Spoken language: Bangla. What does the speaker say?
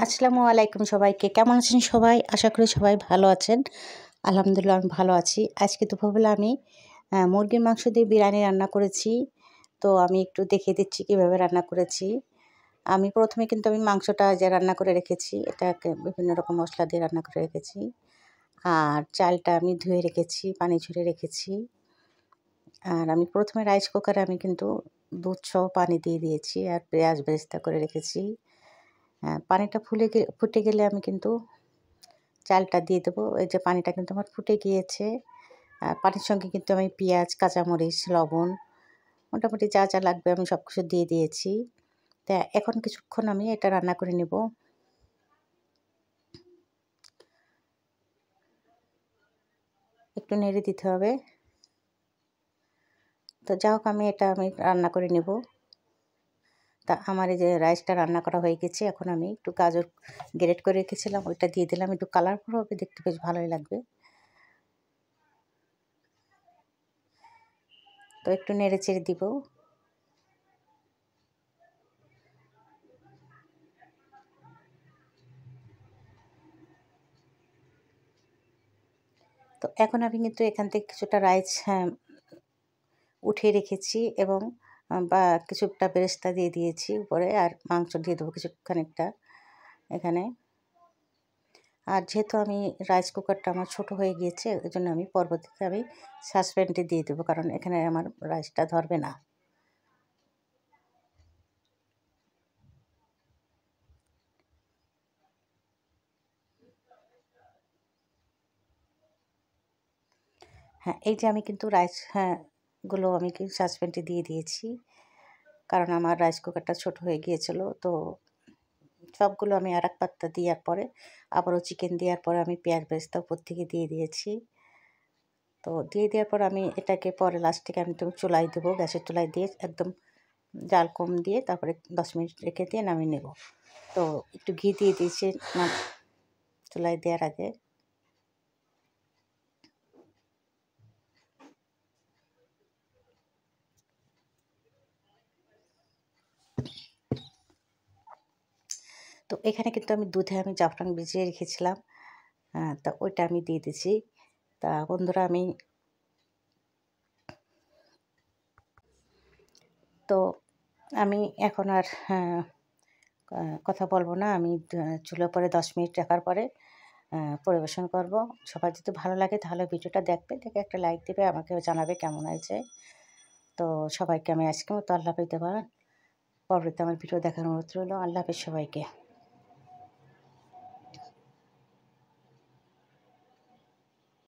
আসসালামু আলাইকুম সবাইকে। কেমন আছেন সবাই? আশা করি সবাই ভালো আছেন। আলহামদুলিল্লাহ আমি ভালো আছি। আজকে দুপুরবেলা আমি মুরগির মাংস দিয়ে বিরিয়ানি রান্না করেছি। তো আমি একটু দেখিয়ে দিচ্ছি কীভাবে রান্না করেছি। আমি প্রথমে কিন্তু মাংসটা যে রান্না করে রেখেছি, এটাকে বিভিন্ন রকম মশলা দিয়ে রান্না করে রেখেছি। আর চালটা আমি ধুয়ে রেখেছি, পানি ঝরিয়ে রেখেছি। আর আমি প্রথমে রাইস কুকারে কিন্তু দুধসহ পানি দিয়ে দিয়েছি আর পেঁয়াজ বেরেস্তা করে রেখেছি। পানিটা ফুটে গেলে আমি কিন্তু চালটা দিয়ে দেবো। এই যে পানিটা কিন্তু আমার ফুটে গিয়েছে। পানির সঙ্গে কিন্তু আমি পেঁয়াজ, কাঁচামরিচ, লবণ মোটামুটি যা যা লাগবে আমি সব কিছু দিয়ে দিয়েছি। তা এখন কিছুক্ষণ আমি এটা রান্না করে নেব। একটু নেড়ে দিতে হবে। তো যা হোক আমি রান্না করে নেব। তা আমার এই যে রাইসটা রান্না করা হয়ে গেছে। এখন আমি একটু গাজর গ্রেট করে রেখেছিলাম, ওইটা দিয়ে দিলাম। একটু কালারফুল হবে, দেখতে বেশ ভালোই লাগবে। তো একটু নেড়ে চেড়ে দিব। তো এখন আমি কিন্তু এখান থেকে কিছুটা রাইস উঠিয়ে রেখেছি এবং বা কিছুটা বেরেস্তা দিয়ে দিয়েছি উপরে, আর মাংস দিয়ে দেবো খানিকটা এখানে। আর যেহেতু রাইস কুকারটা আমার ছোটো হয়ে গিয়েছে, ওই জন্য পরবর্তীতে সাসপ্যানটি দিয়ে দেবো, কারণ এখানে আমার রাইসটা ধরবে না। হ্যাঁ, এই যে আমি কিন্তু রাইস গুলো সাসপ্যানটি দিয়ে দিয়েছি, কারণ আমার রাইস কুকারটা ছোটো হয়ে গিয়েছিল। তো সবগুলো আমি আর এক পাত্তা দেওয়ার পরে আবারও চিকেন দেওয়ার পরে আমি পেঁয়াজ বেরেস্তা উপর থেকে দিয়ে দিয়েছি। তো দিয়ে দেওয়ার পর আমি এটাকে পরে লাস্টে আমি চুলায় দেবো, গ্যাসের চুলায় দিয়ে একদম জাল কম দিয়ে তারপরে 10 মিনিট রেখে দিয়ে নামিয়ে নেব। তো একটু ঘি দিয়ে দিয়েছি চুলায় দেওয়ার আগে। তো এখানে কিন্তু দুধে জাফরান ভিজিয়ে রেখেছিলাম, তা ওইটা আমি দিয়ে দিয়েছি। তা বন্ধুরা তো আমি এখন আর কথা বলবো না। আমি চুলার পরে 10 মিনিট রাখার পরে পরিবেশন করব। সবার যদি ভালো লাগে তাহলে ভিডিওটা দেখবে, দেখে একটা লাইক দেবে, আমাকে জানাবে কেমন হয়েছে। তো সবাইকে আমি আজকের মতো আল্লাহ হাফেজ দেবো। পরবর্তীতে আমার ভিডিও দেখার অনুরোধ রইল। আল্লাহ হাফেজ সবাইকে।